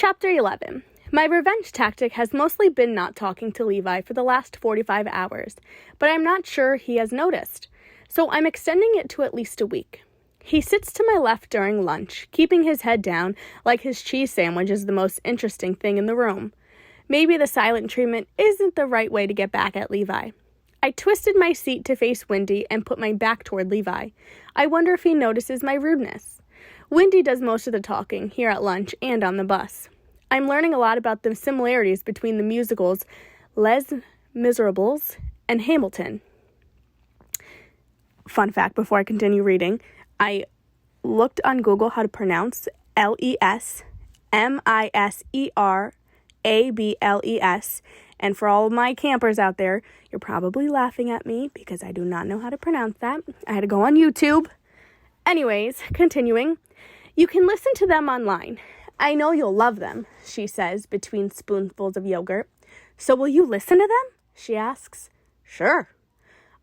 Chapter 11. My revenge tactic has mostly been not talking to Levi for the last 45 hours, but I'm not sure he has noticed, so I'm extending it to at least a week. He sits to my left during lunch, keeping his head down like his cheese sandwich is the most interesting thing in the room. Maybe the silent treatment isn't the right way to get back at Levi. I twisted my seat to face Wendy and put my back toward Levi. I wonder if he notices my rudeness. Wendy does most of the talking here at lunch and on the bus. I'm learning a lot about the similarities between the musicals Les Miserables and Hamilton. Fun fact before I continue reading, I looked on Google how to pronounce LesMiserAbles, and for all of my campers out there, you're probably laughing at me because I do not know how to pronounce that. I had to go on YouTube. Anyways, continuing, you can listen to them online. I know you'll love them, she says between spoonfuls of yogurt. So will you listen to them? She asks. Sure.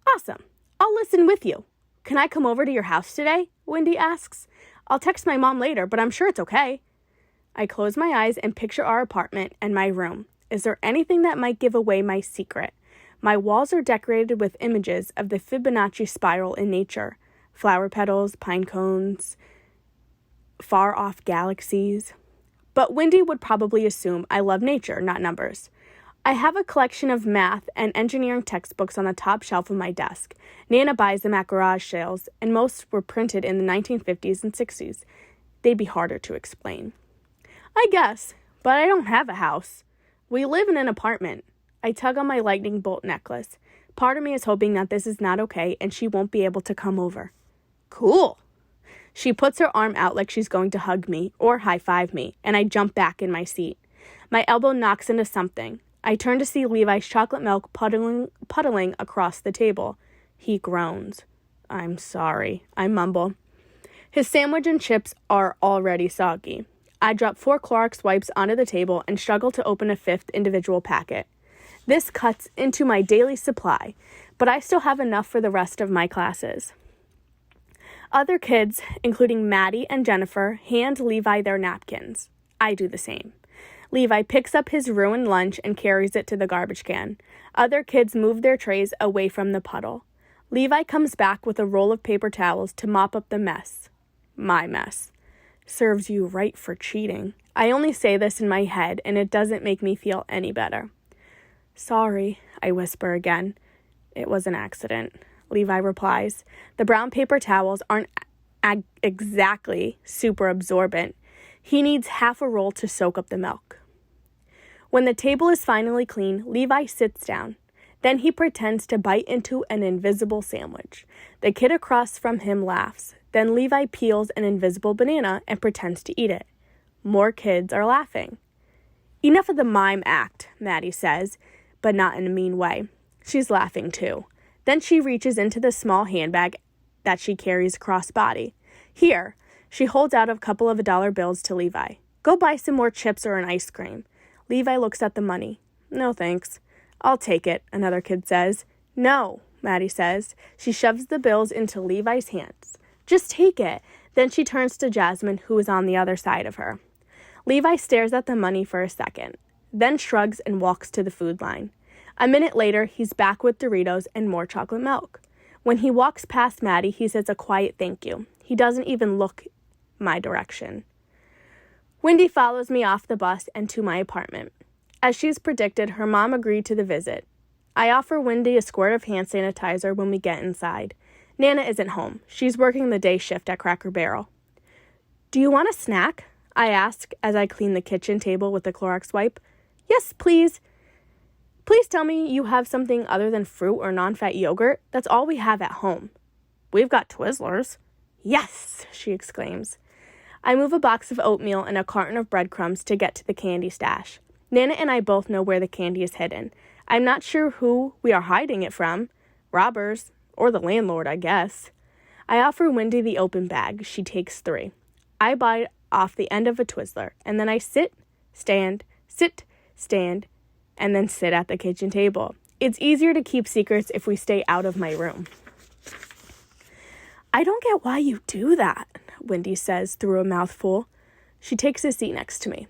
Awesome. I'll listen with you. Can I come over to your house today? Wendy asks. I'll text my mom later, but I'm sure it's okay. I close my eyes and picture our apartment and my room. Is there anything that might give away my secret? My walls are decorated with images of the Fibonacci spiral in nature. Flower petals, pine cones, far-off galaxies. But Wendy would probably assume I love nature, not numbers. I have a collection of math and engineering textbooks on the top shelf of my desk. Nana buys them at garage sales, and most were printed in the 1950s and 60s. They'd be harder to explain. I guess, but I don't have a house. We live in an apartment. I tug on my lightning bolt necklace. Part of me is hoping that this is not okay and she won't be able to come over. Cool. She puts her arm out like she's going to hug me or high-five me, and I jump back in my seat. My elbow knocks into something. I turn to see Levi's chocolate milk puddling across the table. He groans. I'm sorry, I mumble. His sandwich and chips are already soggy. I drop 4 Clorox wipes onto the table and struggle to open a 5th individual packet. This cuts into my daily supply, but I still have enough for the rest of my classes. Other kids, including Maddie and Jennifer, hand Levi their napkins. I do the same. Levi picks up his ruined lunch and carries it to the garbage can. Other kids move their trays away from the puddle. Levi comes back with a roll of paper towels to mop up the mess. My mess. Serves you right for cheating. I only say this in my head, and it doesn't make me feel any better. Sorry, I whisper again. It was an accident, Levi replies. The brown paper towels aren't exactly super absorbent. He needs half a roll to soak up the milk. When the table is finally clean, Levi sits down. Then he pretends to bite into an invisible sandwich. The kid across from him laughs. Then Levi peels an invisible banana and pretends to eat it. More kids are laughing. Enough of the mime act, Maddie says, but not in a mean way. She's laughing too. Then she reaches into the small handbag that she carries cross-body. Here, she holds out a couple of dollar bills to Levi. Go buy some more chips or an ice cream. Levi looks at the money. No thanks. I'll take it, another kid says. No, Maddie says. She shoves the bills into Levi's hands. Just take it. Then she turns to Jasmine, who is on the other side of her. Levi stares at the money for a second, then shrugs and walks to the food line. A minute later, he's back with Doritos and more chocolate milk. When he walks past Maddie, he says a quiet thank you. He doesn't even look my direction. Wendy follows me off the bus and to my apartment. As she's predicted, her mom agreed to the visit. I offer Wendy a squirt of hand sanitizer when we get inside. Nana isn't home. She's working the day shift at Cracker Barrel. Do you want a snack? I ask as I clean the kitchen table with the Clorox wipe. Yes, please. Please tell me you have something other than fruit or non-fat yogurt. That's all we have at home. We've got Twizzlers. Yes, she exclaims. I move a box of oatmeal and a carton of breadcrumbs to get to the candy stash. Nana and I both know where the candy is hidden. I'm not sure who we are hiding it from. Robbers, or the landlord, I guess. I offer Wendy the open bag. She takes 3. I bite off the end of a Twizzler, and then I sit, stand, and then sit at the kitchen table. It's easier to keep secrets if we stay out of my room. I don't get why you do that, Wendy says through a mouthful. She takes a seat next to me.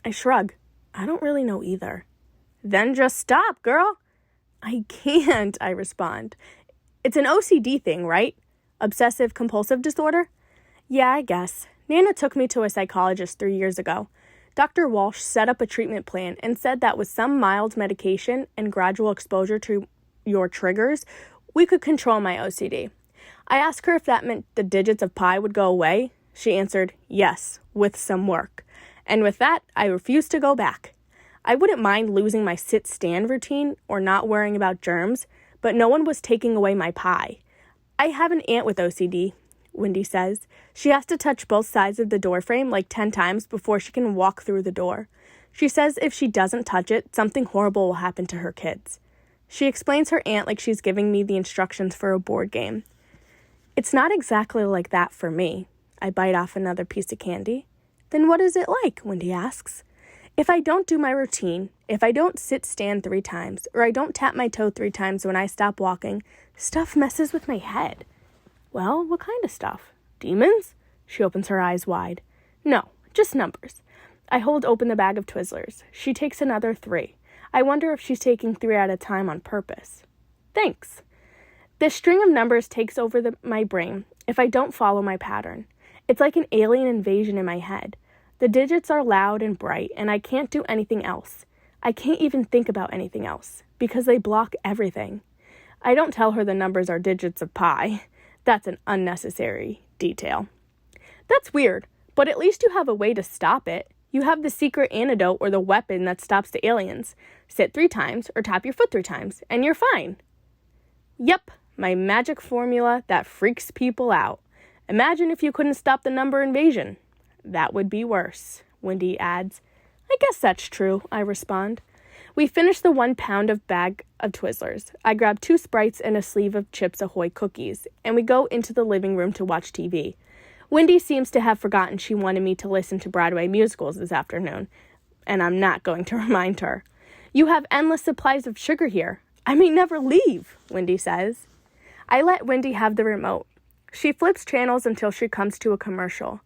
I shrug. I don't really know either. Then just stop, girl. I can't, I respond. It's an OCD thing, right? Obsessive compulsive disorder? Yeah, I guess. Nana took me to a psychologist 3 years ago. Dr. Walsh set up a treatment plan and said that with some mild medication and gradual exposure to your triggers, we could control my OCD. I asked her if that meant the digits of pi would go away. She answered, yes, with some work. And with that, I refused to go back. I wouldn't mind losing my sit-stand routine or not worrying about germs, but no one was taking away my pi. I have an aunt with OCD, Wendy says. She has to touch both sides of the door frame like 10 times before she can walk through the door. She says if she doesn't touch it, something horrible will happen to her kids. She explains her aunt like she's giving me the instructions for a board game. It's not exactly like that for me. I bite off another piece of candy. Then what is it like? Wendy asks. If I don't do my routine, if I don't sit-stand 3 times, or I don't tap my toe 3 times when I stop walking, stuff messes with my head. Well, what kind of stuff? Demons? She opens her eyes wide. No, just numbers. I hold open the bag of Twizzlers. She takes another 3. I wonder if she's taking 3 at a time on purpose. Thanks. This string of numbers takes over my brain if I don't follow my pattern. It's like an alien invasion in my head. The digits are loud and bright, and I can't do anything else. I can't even think about anything else, because they block everything. I don't tell her the numbers are digits of pi. That's an unnecessary detail. That's weird, but at least you have a way to stop it. You have the secret antidote or the weapon that stops the aliens. Sit 3 times or tap your foot 3 times, and you're fine. Yep, my magic formula that freaks people out. Imagine if you couldn't stop the number invasion. That would be worse, Wendy adds. I guess that's true, I respond. We finish the 1 pound of bag of Twizzlers. I grab 2 Sprites and a sleeve of Chips Ahoy cookies, and we go into the living room to watch TV. Wendy seems to have forgotten she wanted me to listen to Broadway musicals this afternoon, and I'm not going to remind her. You have endless supplies of sugar here. I may never leave, Wendy says. I let Wendy have the remote. She flips channels until she comes to a commercial.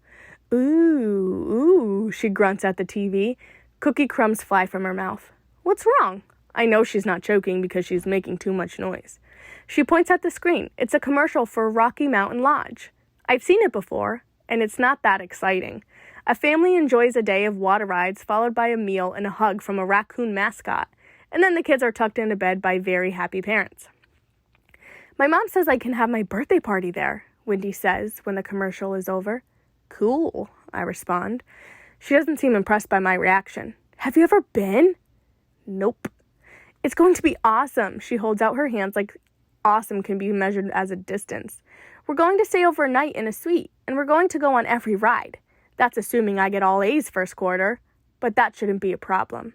Ooh, she grunts at the TV. Cookie crumbs fly from her mouth. What's wrong? I know she's not choking because she's making too much noise. She points at the screen. It's a commercial for Rocky Mountain Lodge. I've seen it before, and it's not that exciting. A family enjoys a day of water rides followed by a meal and a hug from a raccoon mascot, and then the kids are tucked into bed by very happy parents. My mom says I can have my birthday party there, Wendy says when the commercial is over. Cool, I respond. She doesn't seem impressed by my reaction. Have you ever been? Nope. It's going to be awesome. She holds out her hands like awesome can be measured as a distance. We're going to stay overnight in a suite, and we're going to go on every ride. That's assuming I get all A's first quarter, but that shouldn't be a problem.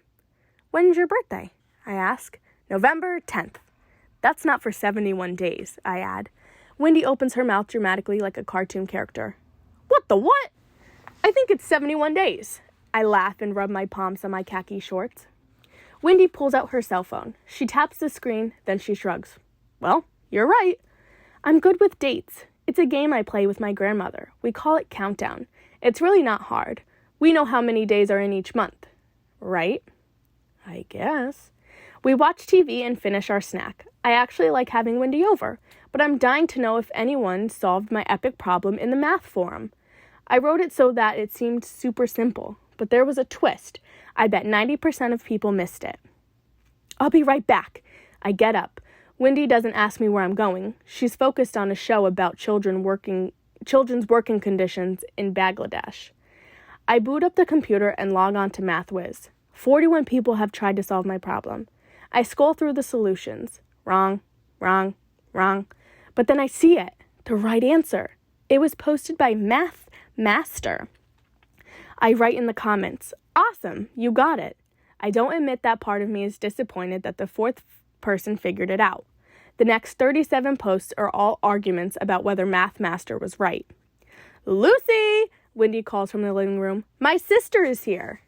When's your birthday? I ask. November 10th. That's not for 71 days, I add. Wendy opens her mouth dramatically like a cartoon character. What the what? I think it's 71 days. I laugh and rub my palms on my khaki shorts. Wendy pulls out her cell phone. She taps the screen, then she shrugs. Well, you're right. I'm good with dates. It's a game I play with my grandmother. We call it Countdown. It's really not hard. We know how many days are in each month. Right? I guess. We watch TV and finish our snack. I actually like having Wendy over, but I'm dying to know if anyone solved my epic problem in the math forum. I wrote it so that it seemed super simple, but there was a twist. I bet 90% of people missed it. I'll be right back. I get up. Wendy doesn't ask me where I'm going. She's focused on a show about children's working conditions in Bangladesh. I boot up the computer and log on to MathWiz. 41 people have tried to solve my problem. I scroll through the solutions. Wrong, wrong, wrong. But then I see it. The right answer. It was posted by Math Master. I write in the comments, awesome, you got it. I don't admit that part of me is disappointed that the 4th person figured it out. The next 37 posts are all arguments about whether Math Master was right. Lucy, Wendy calls from the living room. My sister is here.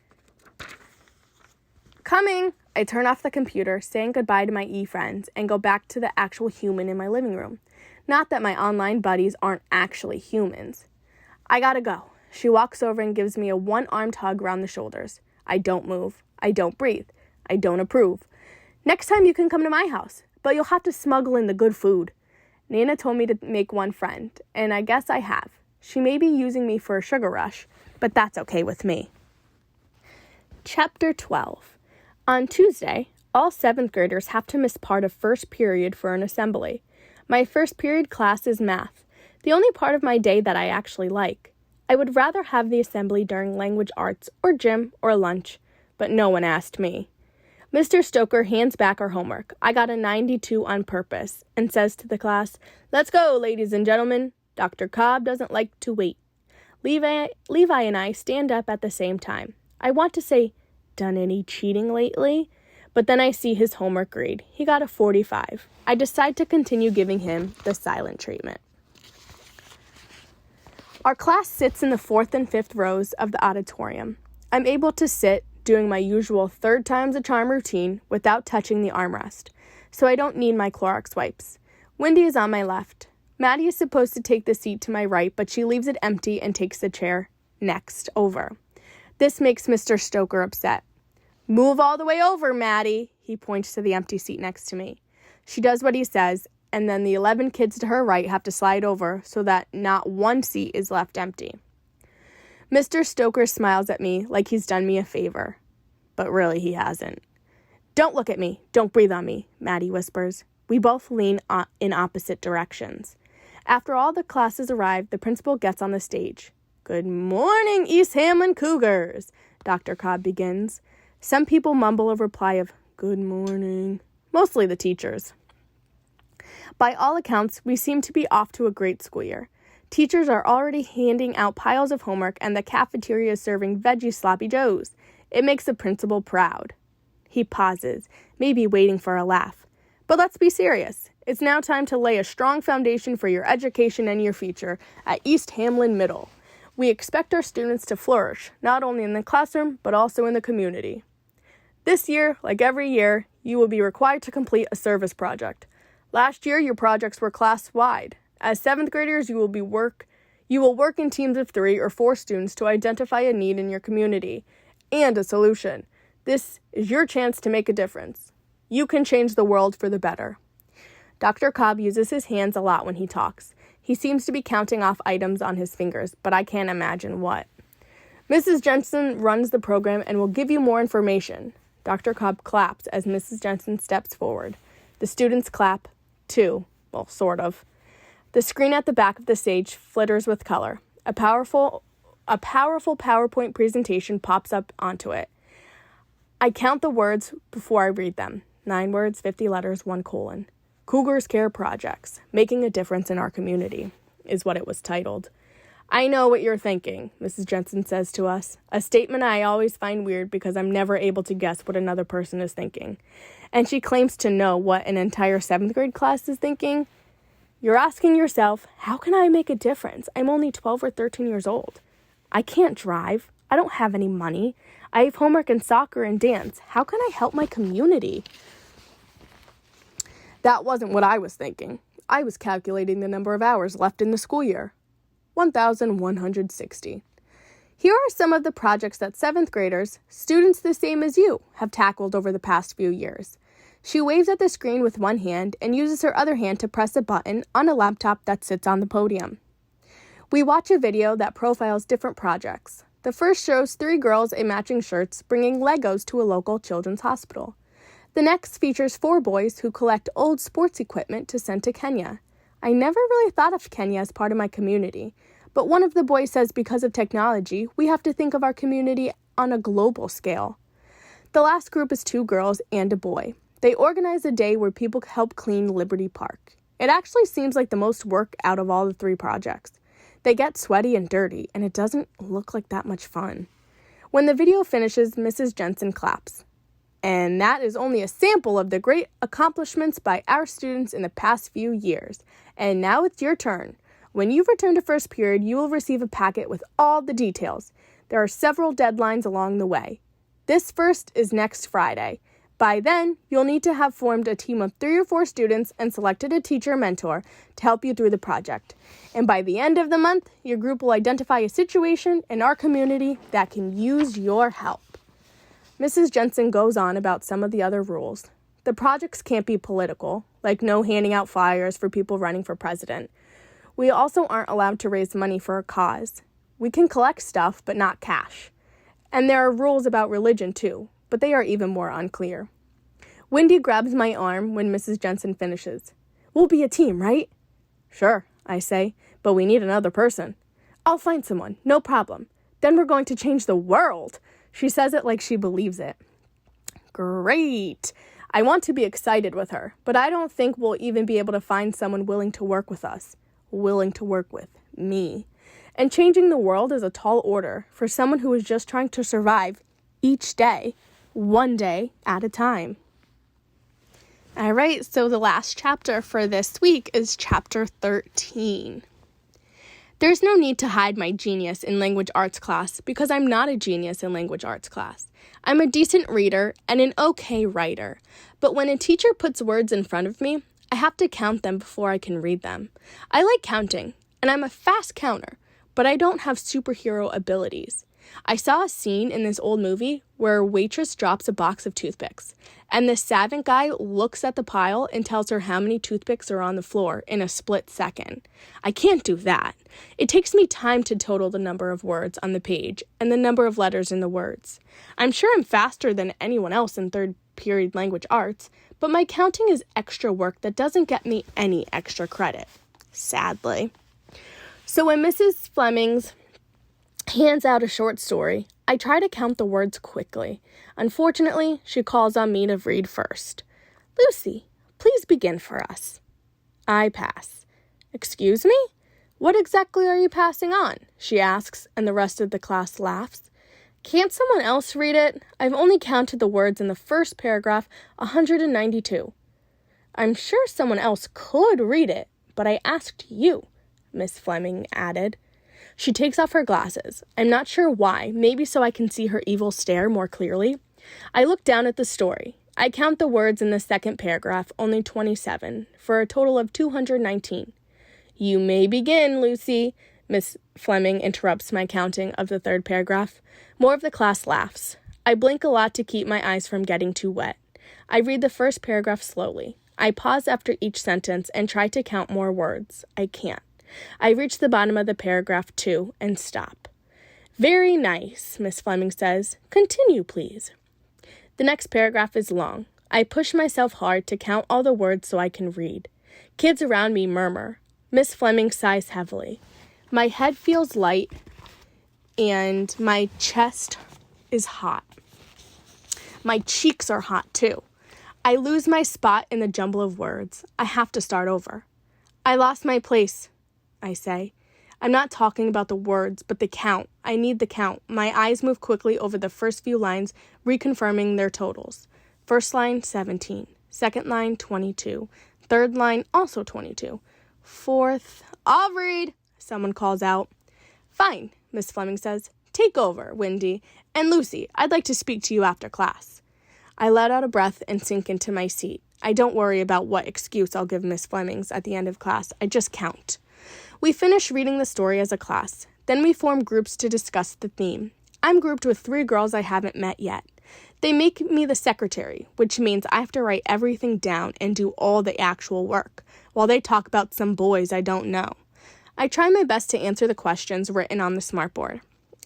Coming. I turn off the computer, saying goodbye to my e-friends, and go back to the actual human in my living room. Not that my online buddies aren't actually humans. I gotta go. She walks over and gives me a one-armed hug around the shoulders. I don't move. I don't breathe. I don't approve. Next time you can come to my house, but you'll have to smuggle in the good food. Nana told me to make one friend, and I guess I have. She may be using me for a sugar rush, but that's okay with me. Chapter 12. On Tuesday, all 7th graders have to miss part of first period for an assembly. My first period class is math, the only part of my day that I actually like. I would rather have the assembly during language arts or gym or lunch, but no one asked me. Mr. Stoker hands back our homework. I got a 92 on purpose and says to the class, "Let's go, ladies and gentlemen. Dr. Cobb doesn't like to wait." Levi and I stand up at the same time. I want to say, "Done any cheating lately?" But then I see his homework grade. He got a 45. I decide to continue giving him the silent treatment. Our class sits in the 4th and 5th rows of the auditorium. I'm able to sit, doing my usual 3rd times a charm routine without touching the armrest, so I don't need my Clorox wipes. Wendy is on my left. Maddie is supposed to take the seat to my right, but she leaves it empty and takes the chair next over. This makes Mr. Stoker upset. "Move all the way over, Maddie," he points to the empty seat next to me. She does what he says, and then the 11 kids to her right have to slide over so that not one seat is left empty. Mr. Stoker smiles at me like he's done me a favor, but really he hasn't. "Don't look at me. Don't breathe on me," Maddie whispers. We both lean in opposite directions. After all the classes arrive, the principal gets on the stage. "Good morning, East Hamlin Cougars," Dr. Cobb begins. Some people mumble a reply of, "Good morning," mostly the teachers. By all accounts, we seem to be off to a great school year. Teachers are already handing out piles of homework, and the cafeteria is serving veggie sloppy joes. It makes the principal proud. He pauses, maybe waiting for a laugh. But let's be serious. It's now time to lay a strong foundation for your education and your future at East Hamlin Middle. We expect our students to flourish, not only in the classroom, but also in the community. This year, like every year, you will be required to complete a service project. Last year, your projects were class-wide. As 7th graders, you will work in teams of 3 or 4 students to identify a need in your community and a solution. This is your chance to make a difference. You can change the world for the better. Dr. Cobb uses his hands a lot when he talks. He seems to be counting off items on his fingers, but I can't imagine what. Mrs. Jensen runs the program and will give you more information. Dr. Cobb claps as Mrs. Jensen steps forward. The students clap, too. Well, sort of. The screen at the back of the stage flitters with color. A powerful PowerPoint presentation pops up onto it. I count the words before I read them. 9 words, 50 letters, 1 colon. Cougars Care Projects, Making a Difference in Our Community, is what it was titled. "I know what you're thinking," Mrs. Jensen says to us, a statement I always find weird because I'm never able to guess what another person is thinking. And she claims to know what an entire 7th grade class is thinking. You're asking yourself, how can I make a difference? I'm only 12 or 13 years old. I can't drive. I don't have any money. I have homework and soccer and dance. How can I help my community? That wasn't what I was thinking. I was calculating the number of hours left in the school year. 1,160. Here are some of the projects that 7th graders, students the same as you, have tackled over the past few years. She waves at the screen with one hand and uses her other hand to press a button on a laptop that sits on the podium. We watch a video that profiles different projects. The first shows 3 girls in matching shirts bringing Legos to a local children's hospital. The next features 4 boys who collect old sports equipment to send to Kenya. I never really thought of Kenya as part of my community, but one of the boys says because of technology, we have to think of our community on a global scale. The last group is 2 girls and a boy. They organize a day where people help clean Liberty Park. It actually seems like the most work out of all the 3 projects. They get sweaty and dirty, and it doesn't look like that much fun. When the video finishes, Mrs. Jensen claps. And that is only a sample of the great accomplishments by our students in the past few years. And now it's your turn. When you return to first period, you will receive a packet with all the details. There are several deadlines along the way. This first is next Friday. By then, you'll need to have formed a team of 3 or 4 students and selected a teacher or mentor to help you through the project. And by the end of the month, your group will identify a situation in our community that can use your help. Mrs. Jensen goes on about some of the other rules. The projects can't be political, like no handing out flyers for people running for president. We also aren't allowed to raise money for a cause. We can collect stuff, but not cash. And there are rules about religion, too, but they are even more unclear. Wendy grabs my arm when Mrs. Jensen finishes. We'll be a team, right? Sure, I say, but we need another person. I'll find someone, no problem. Then we're going to change the world. She says it like she believes it. Great. I want to be excited with her, but I don't think we'll even be able to find someone willing to work with us. Willing to work with me. And changing the world is a tall order for someone who is just trying to survive each day, one day at a time. All right, so the last chapter for this week is chapter 13. There's no need to hide my genius in language arts class because I'm not a genius in language arts class. I'm a decent reader and an okay writer, but when a teacher puts words in front of me, I have to count them before I can read them. I like counting, and I'm a fast counter, but I don't have superhero abilities. I saw a scene in this old movie where a waitress drops a box of toothpicks, and the savant guy looks at the pile and tells her how many toothpicks are on the floor in a split second. I can't do that. It takes me time to total the number of words on the page and the number of letters in the words. I'm sure I'm faster than anyone else in third period language arts, but my counting is extra work that doesn't get me any extra credit, sadly. So when Mrs. Flemings hands out a short story, I try to count the words quickly. Unfortunately, she calls on me to read first. Lucy, please begin for us. I pass. Excuse me? What exactly are you passing on? She asks, and the rest of the class laughs. Can't someone else read it? I've only counted the words in the first paragraph 192. I'm sure someone else could read it, but I asked you, Miss Fleming added. She takes off her glasses. I'm not sure why, maybe so I can see her evil stare more clearly. I look down at the story. I count the words in the second paragraph, only 27, for a total of 219. You may begin, Lucy, Miss Fleming interrupts my counting of the third paragraph. More of the class laughs. I blink a lot to keep my eyes from getting too wet. I read the first paragraph slowly. I pause after each sentence and try to count more words. I can't. I reach the bottom of the paragraph, too, and stop. Very nice, Miss Fleming says. Continue, please. The next paragraph is long. I push myself hard to count all the words so I can read. Kids around me murmur. Miss Fleming sighs heavily. My head feels light, and my chest is hot. My cheeks are hot, too. I lose my spot in the jumble of words. I have to start over. I lost my place, I say. I'm not talking about the words, but the count. I need the count. My eyes move quickly over the first few lines, reconfirming their totals. First line, 17. Second line, 22. Third line, also 22. Fourth, I'll read, someone calls out. Fine, Miss Fleming says. Take over, Wendy. And Lucy, I'd like to speak to you after class. I let out a breath and sink into my seat. I don't worry about what excuse I'll give Miss Flemings at the end of class. I just count. We finish reading the story as a class. Then we form groups to discuss the theme. I'm grouped with 3 girls I haven't met yet. They make me the secretary, which means I have to write everything down and do all the actual work, while they talk about some boys I don't know. I try my best to answer the questions written on the smartboard.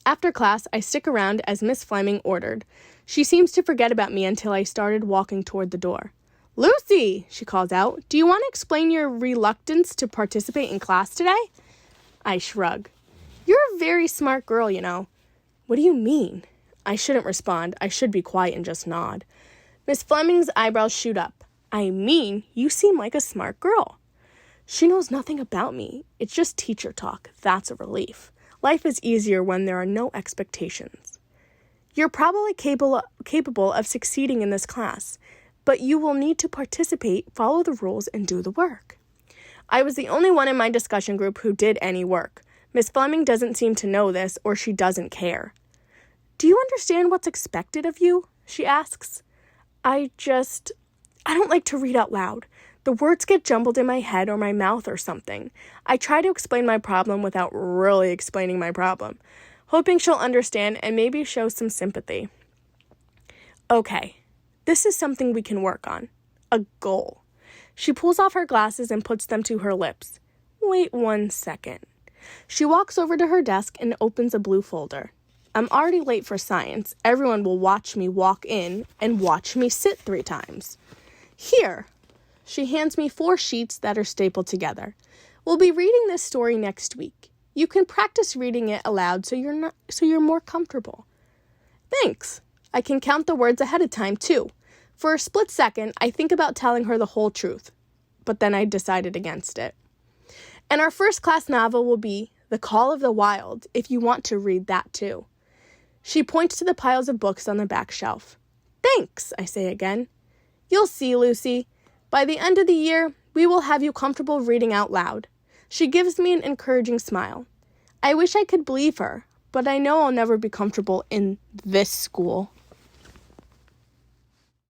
After class, I stick around as Miss Fleming ordered. She seems to forget about me until I started walking toward the door. Lucy, she calls out, do you want to explain your reluctance to participate in class today? I shrug. You're a very smart girl, you know. What do you mean? I shouldn't respond. I should be quiet and just nod. Miss Fleming's eyebrows shoot up. I mean, you seem like a smart girl. She knows nothing about me. It's just teacher talk. That's a relief. Life is easier when there are no expectations. You're probably capable of succeeding in this class, but you will need to participate, follow the rules, and do the work. I was the only one in my discussion group who did any work. Miss Fleming doesn't seem to know this, or she doesn't care. Do you understand what's expected of you? She asks. I don't like to read out loud. The words get jumbled in my head or my mouth or something. I try to explain my problem without really explaining my problem, hoping she'll understand and maybe show some sympathy. Okay, this is something we can work on. A goal. She pulls off her glasses and puts them to her lips. Wait 1 second. She walks over to her desk and opens a blue folder. I'm already late for science. Everyone will watch me walk in and watch me sit 3 times. Here. She hands me 4 sheets that are stapled together. We'll be reading this story next week. You can practice reading it aloud so you're more comfortable. Thanks. I can count the words ahead of time, too. For a split second, I think about telling her the whole truth, but then I decided against it. And our first class novel will be The Call of the Wild, if you want to read that, too. She points to the piles of books on the back shelf. Thanks, I say again. You'll see, Lucy. By the end of the year, we will have you comfortable reading out loud. She gives me an encouraging smile. I wish I could believe her, but I know I'll never be comfortable in this school.